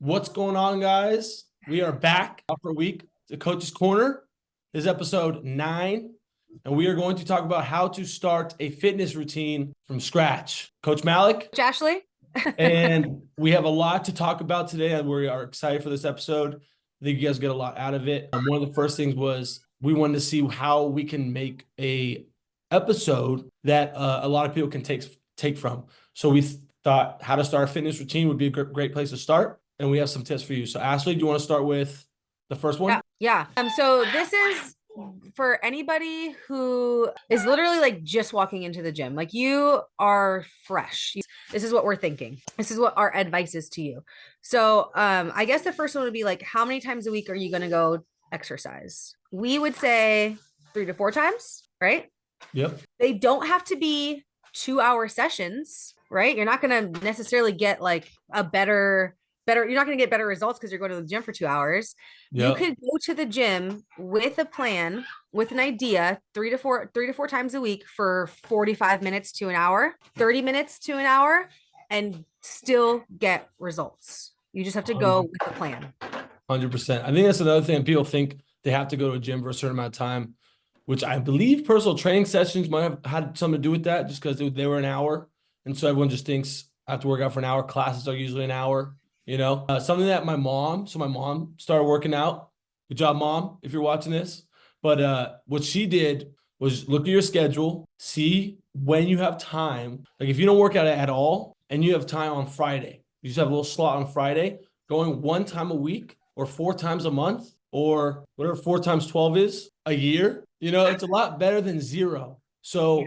What's going on, guys? We are back for a week. The Coach's Corner is episode 9, and we are going to talk about how to start a fitness routine from scratch. Coach Malik, Coach Ashley. and we have a lot to talk about today, and we are excited for this episode. I think you guys get a lot out of it. One of the first things was we wanted to see how we can make a episode that a lot of people can take from. So we thought how to start a fitness routine would be a great place to start. And we have some tips for you. So Ashley, do you want to start with the first one? Yeah. So this is for anybody who is literally like just walking into the gym. Like you are fresh. This is what we're thinking. This is what our advice is to you. So I guess the first one would be like, how many times a week are you going to go exercise? We would say 3 to 4 times, right? Yep. They don't have to be 2-hour sessions, right? You're not going to necessarily get like a better, you're not going to get better results because you're going to the gym for 2 hours. Yep. You could go to the gym with a plan, with an idea, 3 to 4 times a week for 45 minutes to an hour, 30 minutes to an hour, and still get results. You just have to go with a plan. 100%. I think that's another thing. People think they have to go to a gym for a certain amount of time, which I believe personal training sessions might have had something to do with that, just because they were an hour. And so everyone just thinks I have to work out for an hour. Classes are usually an hour. You know, something that my mom started working out. Good job, Mom, if you're watching this. But what she did was look at your schedule, see when you have time. Like if you don't work out at all and you have time on Friday, you just have a little slot on Friday, going 1 time a week or 4 times a month or whatever 4 times 12 is a year. You know, it's a lot better than 0. So,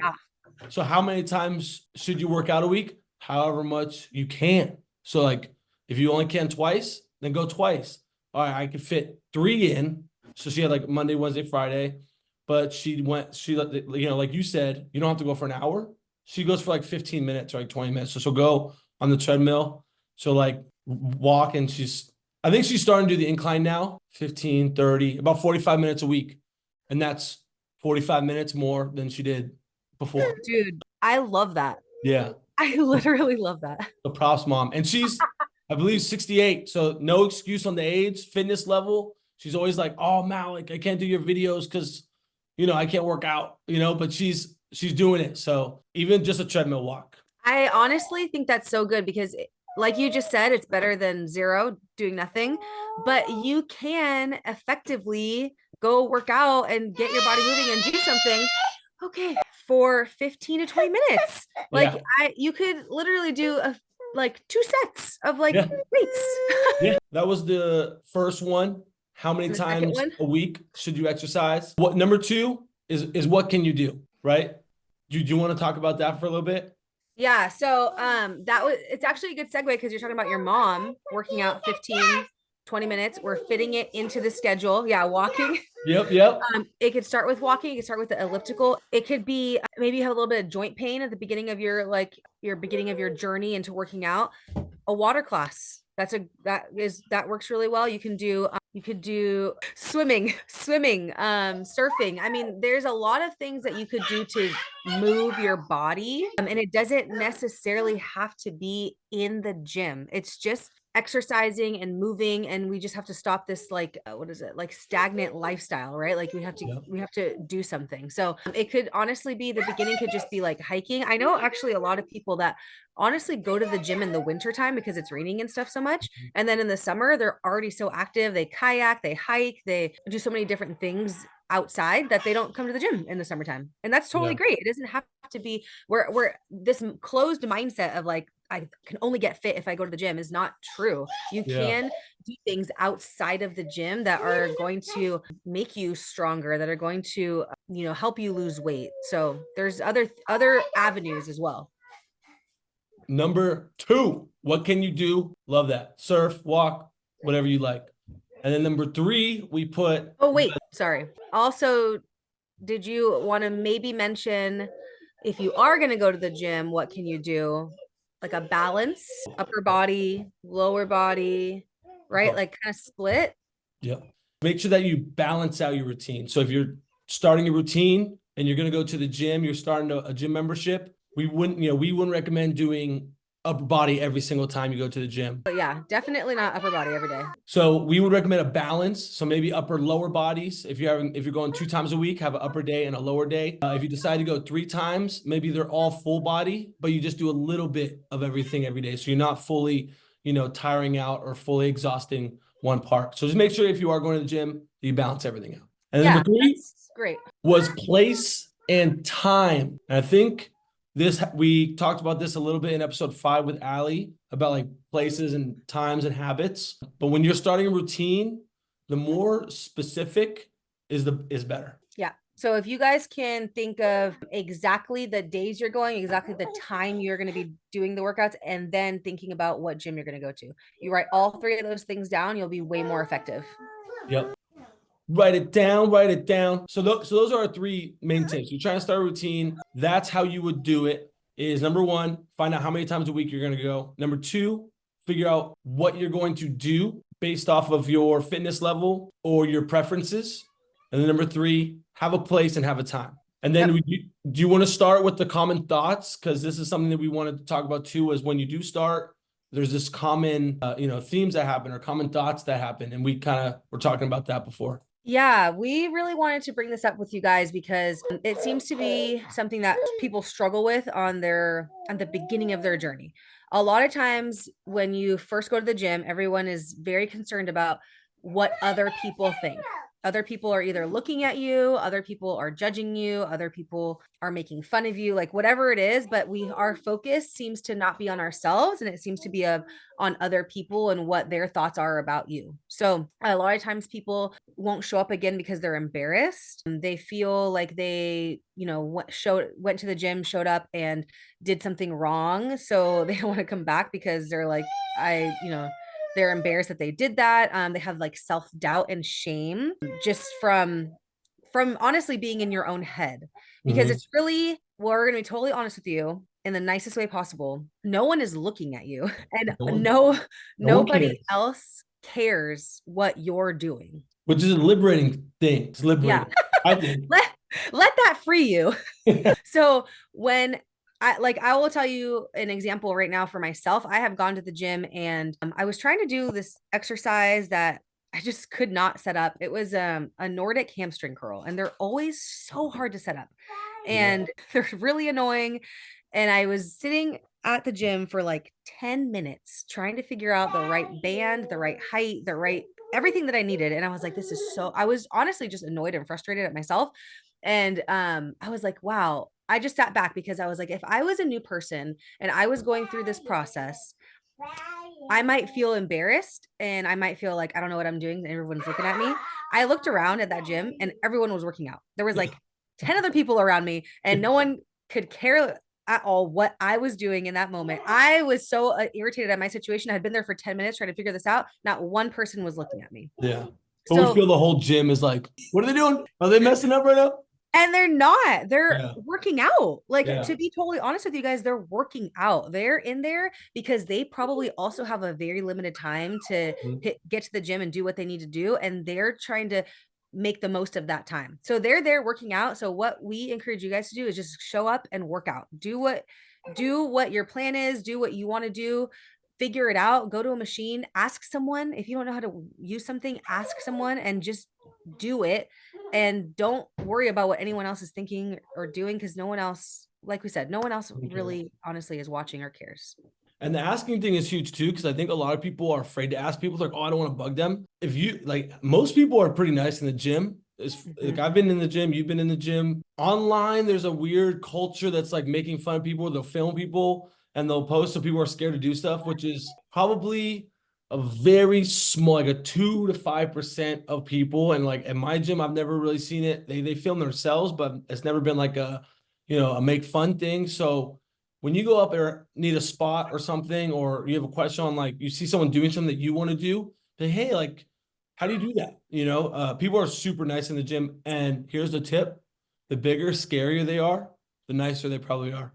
So how many times should you work out a week? However much you can. So like, if you only can twice, then go twice. All right, I could fit 3 in. So she had like Monday, Wednesday, Friday. But she like you said, you don't have to go for an hour. She goes for like 15 minutes or like 20 minutes. So she'll go on the treadmill. So like walk, and I think she's starting to do the incline now, 15, 30, about 45 minutes a week. And that's 45 minutes more than she did before. Dude, I love that. Yeah. I literally love that. The props, Mom. And she's, I believe, 68. So no excuse on the age, fitness level. She's always like, oh, Malik, I can't do your videos because, I can't work out, but she's doing it. So even just a treadmill walk. I honestly think that's so good because like you just said, it's better than 0, doing nothing, but you can effectively go work out and get your body moving and do something. Okay. For 15 to 20 minutes. Like you could literally do 2 sets of weights. Yeah, that was the first one. How many times a week should you exercise? What number 2 is what can you do, right? Do you want to talk about that for a little bit? Yeah. So it's actually a good segue because you're talking about your mom working out 15, 20 minutes. We're fitting it into the schedule. Yeah, walking. Yep. It could start with walking. It could start with the elliptical. It could be maybe you have a little bit of joint pain at the beginning of your beginning of your journey into working out. A water class. That works really well. You could do swimming, surfing. I mean, there's a lot of things that you could do to move your body, and it doesn't necessarily have to be in the gym. It's just exercising and moving, and we just have to stop this stagnant lifestyle, right? Like we have to do something. So it could honestly be the beginning could just be like hiking. I know actually a lot of people that honestly go to the gym in the winter time because it's raining and stuff so much, and then in the summer they're already so active. They kayak, they hike, they do so many different things outside that they don't come to the gym in the summertime, and that's totally great. It doesn't have to be we're this closed mindset of like I can only get fit if I go to the gym is not true. You can do things outside of the gym that are going to make you stronger, that are going to help you lose weight. So there's other avenues as well. Number 2, what can you do? Love that. Surf, walk, whatever you like. And then number 3, we put. Oh, wait, sorry. Also, did you want to maybe mention if you are going to go to the gym, what can you do? Like a balance, upper body, lower body, right? Like kind of split. Yeah. Make sure that you balance out your routine. So if you're starting a routine and you're going to go to the gym, you're starting a gym membership, we wouldn't recommend doing upper body every single time you go to the gym. But yeah, definitely not upper body every day. So we would recommend a balance. So maybe upper lower bodies. If you're going 2 times a week, have an upper day and a lower day. If you decide to go 3 times, maybe they're all full body, but you just do a little bit of everything every day. So you're not fully, tiring out or fully exhausting one part. So just make sure if you are going to the gym, you balance everything out. And Yeah, number 3 that's great. was place and time. And I think we talked about this a little bit in episode 5 with Ali about like places and times and habits. But when you're starting a routine, the more specific is better. Yeah. So if you guys can think of exactly the days you're going, exactly the time you're going to be doing the workouts, and then thinking about what gym you're going to go to, you write all 3 of those things down, you'll be way more effective. Yep. Write it down. So those are our 3 main tips. You're trying to start a routine. That's how you would do it. Is number 1, find out how many times a week you're going to go. Number 2, figure out what you're going to do based off of your fitness level or your preferences. And then number 3, have a place and have a time. And then do you want to start with the common thoughts? Because this is something that we wanted to talk about too, is when you do start, there's this common, themes that happen or common thoughts that happen. And we kind of were talking about that before. Yeah, we really wanted to bring this up with you guys because it seems to be something that people struggle with on the beginning of their journey. A lot of times when you first go to the gym, everyone is very concerned about what other people think. Other people are either looking at you, other people are judging you, other people are making fun of you, like whatever it is, but our focus seems to not be on ourselves, and it seems to be on other people and what their thoughts are about you. So a lot of times people won't show up again because they're embarrassed. They feel like they, went to the gym, showed up and did something wrong. So they don't want to come back because they're like, they're embarrassed that they did that. They have like self-doubt and shame just from honestly being in your own head, because it's really, we're going to be totally honest with you in the nicest way possible. No one is looking at you, and nobody else cares what you're doing. Which is a liberating thing. It's liberating. Yeah. I think. Let that free you. So when I will tell you an example right now for myself. I have gone to the gym and I was trying to do this exercise that I just could not set up. It was a Nordic hamstring curl, and they're always so hard to set up, and they're really annoying. And I was sitting at the gym for like 10 minutes trying to figure out the right band, the right height, everything that I needed. And I was like, I was honestly just annoyed and frustrated at myself. And I was like, wow. I just sat back because I was like, if I was a new person and I was going through this process, I might feel embarrassed and I might feel like I don't know what I'm doing and everyone's looking at me. I looked around at that gym and everyone was working out. There was like 10 other people around me and no one could care at all what I was doing in that moment. I was so irritated at my situation. I had been there for 10 minutes trying to figure this out. Not one person was looking at me. Yeah. But we feel the whole gym is like, what are they doing? Are they messing up right now? And they're not. They're working out. To be totally honest with you guys, they're working out. They're in there because they probably also have a very limited time to get to the gym and do what they need to do. And they're trying to make the most of that time. So they're there working out. So what we encourage you guys to do is just show up and work out. Do what your plan is. Do what you want to do. Figure it out. Go to a machine. Ask someone. If you don't know how to use something, ask someone and just do it. And don't worry about what anyone else is thinking or doing, because no one else, like we said, no one else really honestly is watching or cares. And the asking thing is huge too, because I think a lot of people are afraid to ask people. They're like, oh, I don't want to bug them. If you most people are pretty nice in the gym. Like I've been in the gym, you've been in the gym. Online, there's a weird culture that's like making fun of people. They'll film people and they'll post, so people are scared to do stuff, which is probably a very small, like a 2 to 5% of people. And like at my gym, I've never really seen it. They film themselves, but it's never been like a make fun thing. So when you go up or need a spot or something, or you have a question on like, you see someone doing something that you want to do, say, hey, like, how do you do that? People are super nice in the gym. And here's the tip: the bigger, scarier they are, the nicer they probably are.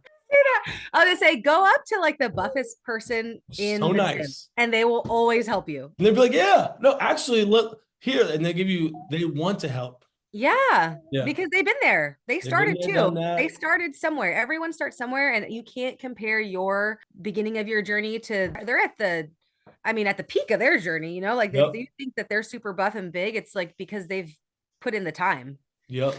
I was gonna say, go up to like the buffest person in the gym, and they will always help you. And they'll be like, yeah, no, actually, look here. And they want to help. Yeah, Yeah. because they've been there. They They've been started there, done too. They that. started somewhere. Everyone starts somewhere, and you can't compare your beginning of your journey to they're at the I mean, at the peak of their journey, you know, like if Yep. you think that they're super buff and big, it's like because they've put in the time. Yep.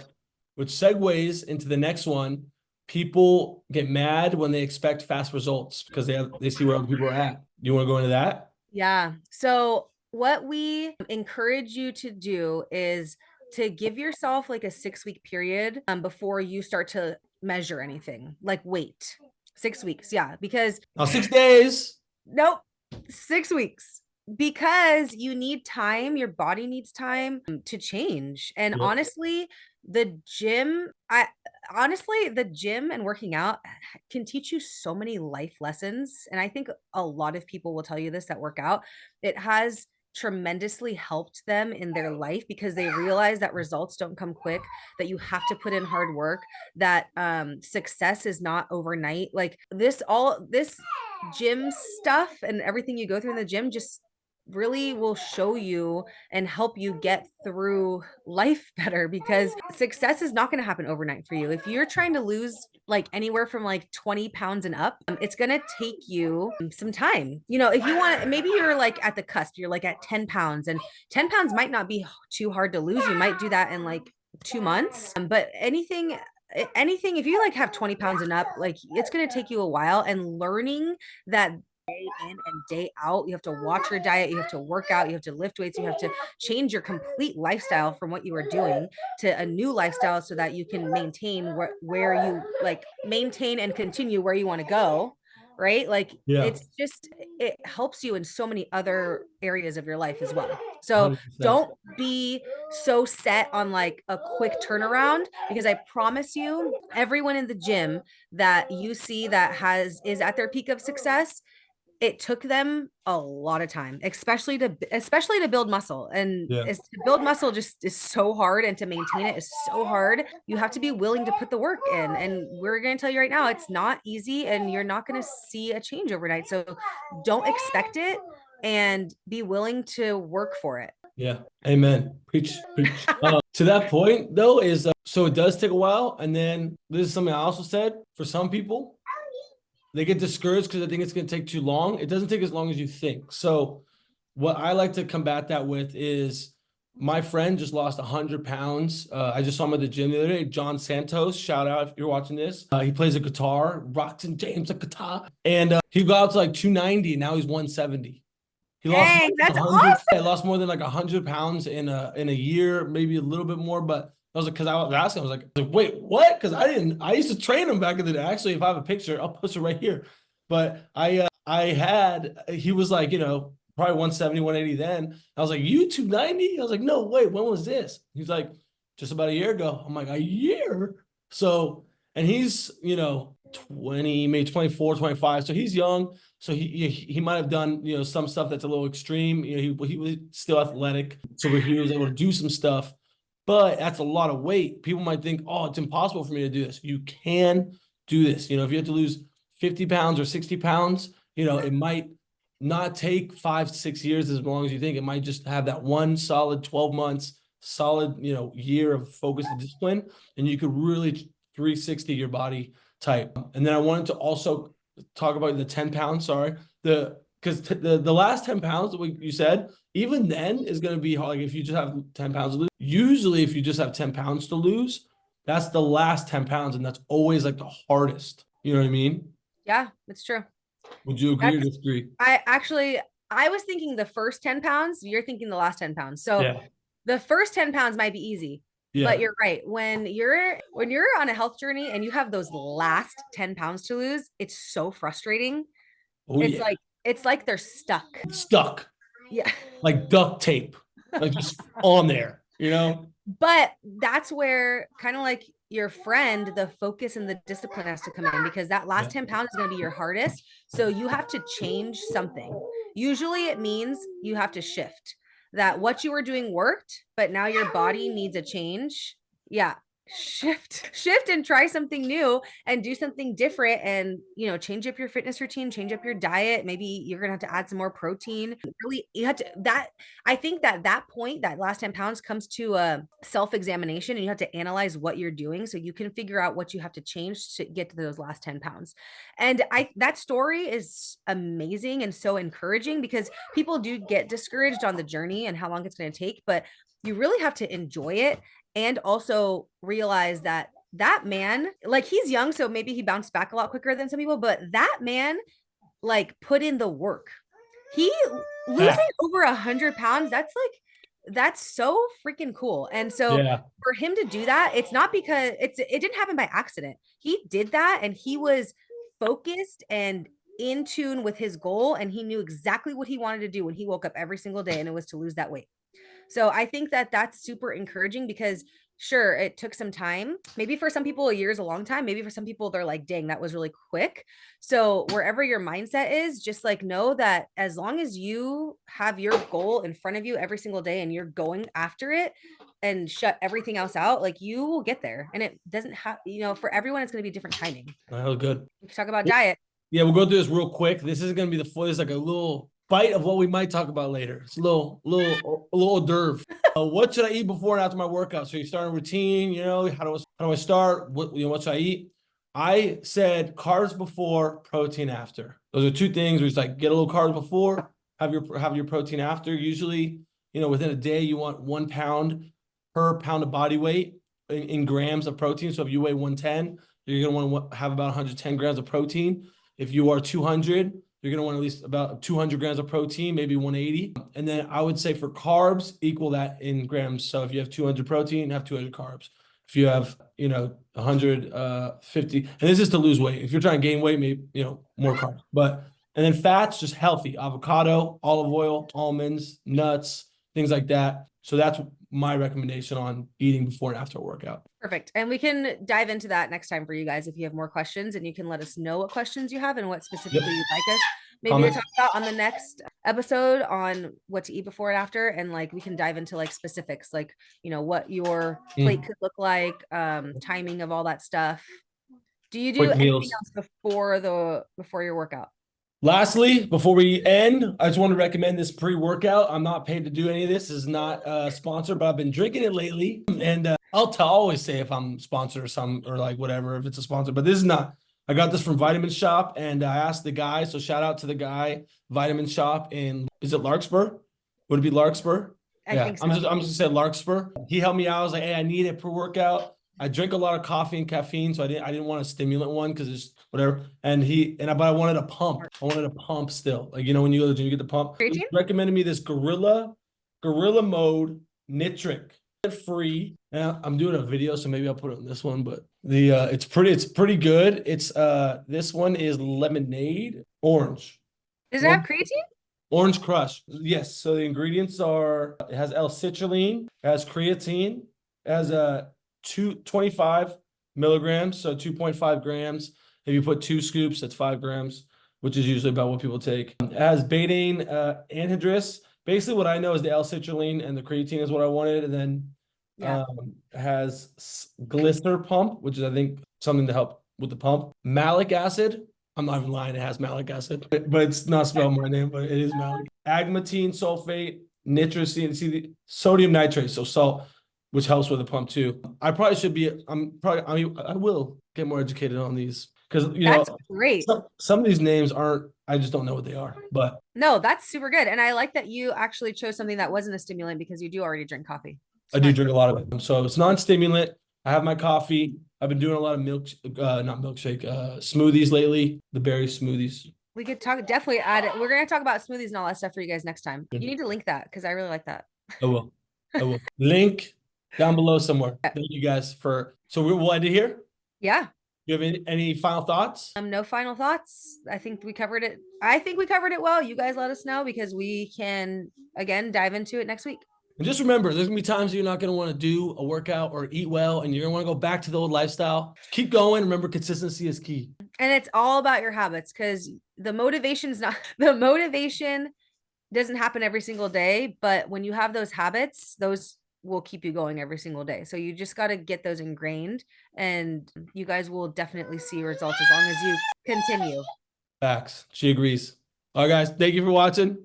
Which segues into the next one. People get mad when they expect fast results because they see where other people are at. You want to go into that? Yeah. So what we encourage you to do is to give yourself like a 6 week period before you start to measure anything like weight. 6 weeks. Yeah. Because Now 6 days. nope, 6 weeks. Because you need time, your body needs time to change. And Yep. honestly, the gym and working out can teach you so many life lessons. And I think a lot of people will tell you this that work out. It has tremendously helped them in their life because they realize that results don't come quick, that you have to put in hard work, that success is not overnight. Like this gym stuff and everything you go through in the gym just really will show you and help you get through life better because success is not going to happen overnight for you. If you're trying to lose like anywhere from like 20 pounds and up, it's going to take you some time. You know, if you want, maybe you're like at the cusp, you're like at 10 pounds, and 10 pounds might not be too hard to lose. You might do that in like 2 months. But anything if you like have 20 pounds and up, like it's going to take you a while, and learning that day in and day out, you have to watch your diet, you have to work out, you have to lift weights, you have to change your complete lifestyle from what you were doing to a new lifestyle so that you can maintain where you like maintain and continue where you want to go, right? Like Yeah. it's just it helps you in so many other areas of your life as well. So 100%. don't be so set on like a quick turnaround, because I promise you everyone in the gym that you see that has is at their peak of success, it took them a lot of time, especially to build muscle. And Yeah. to build muscle just is so hard, and to maintain it is so hard. You have to be willing to put the work in, and we're going to tell you right now it's not easy, and you're not going to see a change overnight. So don't expect it, and be willing to work for it. Yeah. Amen. Preach. Preach. To that point, though, is so it does take a while. And then this is something I also said for some people, they get discouraged because I think it's going to take too long. It doesn't take as long as you think. So, what I like to combat that with is my friend just lost 100 pounds. I just saw him at the gym the other day. John Santos, shout out if you're watching this. He plays a guitar, Roxon James a guitar, and he got out to like 290. And now he's 170. He lost Dang, that's 100. awesome. I lost more than like 100 pounds in a year, maybe a little bit more. But I was like, because I was asking, I was like, wait, what? Because I didn't. I used to train him back in the day. Actually, if I have a picture, I'll post it right here. But I had. He was like, probably 170, 180 then. I was like, you 290? I was like, no, wait, when was this? He's like, just about a year ago. I'm like, a year? So, and he's 20, maybe 24, 25. So he's young. So he might have done some stuff that's a little extreme. He was still athletic, so he was able to do some stuff, but that's a lot of weight. People might think, oh, it's impossible for me to do this. You can do this. If you have to lose 50 pounds or 60 pounds, it might not take 5-6 years as long as you think. It might just have that one solid 12 months, solid year of focus and discipline, and you could really 360 your body type. And then I wanted to also talk about the 10 pounds. Sorry. Because the last 10 pounds that you said, even then is going to be hard. Like if you just have 10 pounds to lose, usually if you just have 10 pounds to lose, that's the last 10 pounds. And that's always like the hardest. You know what I mean? Yeah, it's true. Would you agree or disagree? I was thinking the first 10 pounds, you're thinking the last 10 pounds. So Yeah. the first 10 pounds might be easy. Yeah. But you're right. When you're on a health journey and you have those last 10 pounds to lose, it's so frustrating. Oh, It's yeah. it's like they're stuck. Stuck. Yeah. Like duct tape. Like just on there, But that's where kind of like your friend, the focus and the discipline has to come in, because that last 10 pounds is going to be your hardest. So you have to change something. Usually it means you have to shift that what you were doing worked, but now your body needs a change. Yeah. shift and try something new and do something different, and change up your fitness routine, change up your diet. Maybe you're gonna have to add some more protein. Really, you have to that I think that point, that last 10 pounds, comes to a self-examination, and you have to analyze what you're doing so you can figure out what you have to change to get to those last 10 pounds. And that story is amazing and so encouraging, because people do get discouraged on the journey and how long it's going to take, but you really have to enjoy it, and also realize that that man, like, he's young, so maybe he bounced back a lot quicker than some people, but that man, like, put in the work. He losing over 100 pounds, that's so freaking cool. And so Yeah. for him to do that, it's not because it didn't happen by accident. He did that, and he was focused and in tune with his goal, and he knew exactly what he wanted to do when he woke up every single day, and it was to lose that weight. So I think that that's super encouraging, because sure, it took some time. Maybe for some people, a year is a long time. Maybe for some people, they're like, dang, that was really quick. So wherever your mindset is, just like know that as long as you have your goal in front of you every single day and you're going after it and shut everything else out, like, you will get there. And it doesn't have, for everyone, it's going to be different timing. That was good. We can talk about diet. Yeah, we'll go through this real quick. This is gonna be this is like a little bite of what we might talk about later. It's a little hors d'oeuvre. What should I eat before and after my workout? So you start a routine. How do I start? What should I eat? I said carbs before, protein after. Those are two things. Where it's like get a little carbs before, have your protein after. Usually, within a day, you want 1 pound per pound of body weight in grams of protein. So if you weigh 110, you're gonna want to have about 110 grams of protein. If you are 200, you're going to want at least about 200 grams of protein, maybe 180. And then I would say for carbs, equal that in grams. So if you have 200 protein, have 200 carbs. If you have, 150, and this is to lose weight. If you're trying to gain weight, maybe, more carbs. And then fats, just healthy, avocado, olive oil, almonds, nuts, things like that. So that's my recommendation on eating before and after a workout. Perfect. And we can dive into that next time for you guys if you have more questions, and you can let us know what questions you have and what specifically you'd like us maybe to talk about on the next episode on what to eat before and after. And like, we can dive into like specifics, like, what your plate could look like, timing of all that stuff. Do you do anything else before your workout? Lastly, before we end, I just want to recommend this pre-workout. I'm not paid to do any of this. This is not sponsored, but I've been drinking it lately. And I'll always say if I'm sponsored or like whatever, if it's a sponsor, but this is not. I got this from Vitamin Shop, and I asked the guy, so shout out to the guy, Vitamin Shop is it Larkspur? Would it be Larkspur? I think so. I'm just gonna say Larkspur. He helped me out. I was like, hey, I need it pre-workout. I drink a lot of coffee and caffeine, so I didn't want a stimulant one because it's whatever. But I wanted a pump. I wanted a pump still. Like, when you go to the gym, you get the pump. He recommended me this Gorilla Mode Nitric free. And I'm doing a video, so maybe I'll put it on this one, but it's pretty good. It's this one is lemonade orange. Does it have creatine? Orange Crush. Yes. So the ingredients are, it has L-citrulline, it has creatine, it has 25 milligrams, so 2.5 grams. If you put 2 scoops, that's 5 grams, which is usually about what people take. It has betaine anhydrous. Basically, what I know is the L-citrulline and the creatine is what I wanted, and then it has Glycer Pump, which is, I think, something to help with the pump. Malic acid. I'm not even lying. It has malic acid, but it's not spelled my name, but it is malic. Agmatine sulfate, nitrocine, sodium nitrate, so salt, which helps with the pump too. I will get more educated on these because that's great. Some of these names I just don't know what they are. But no, that's super good, and I like that you actually chose something that wasn't a stimulant because you do already drink coffee. I do drink a lot of it, so it's non-stimulant. I have my coffee. I've been doing a lot of smoothies lately, the berry smoothies. We could definitely add it. We're going to talk about smoothies and all that stuff for you guys next time. You need to link that because I really like that. I will. Link down below somewhere. Thank you guys so we'll end it here. Yeah. You have any final thoughts? No final thoughts. I think we covered it. Well. You guys let us know because we can, again, dive into it next week. And just remember, there's going to be times you're not going to want to do a workout or eat well, and you're going to want to go back to the old lifestyle. Keep going. Remember, consistency is key. And it's all about your habits because the motivation doesn't happen every single day. But when you have those habits, those will keep you going every single day. So you just got to get those ingrained, and you guys will definitely see results as long as you continue. Facts. She agrees. All right, guys. Thank you for watching.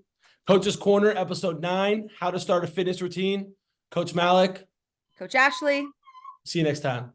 Coach's Corner, episode 9, how to start a fitness routine. Coach Malik. Coach Ashley. See you next time.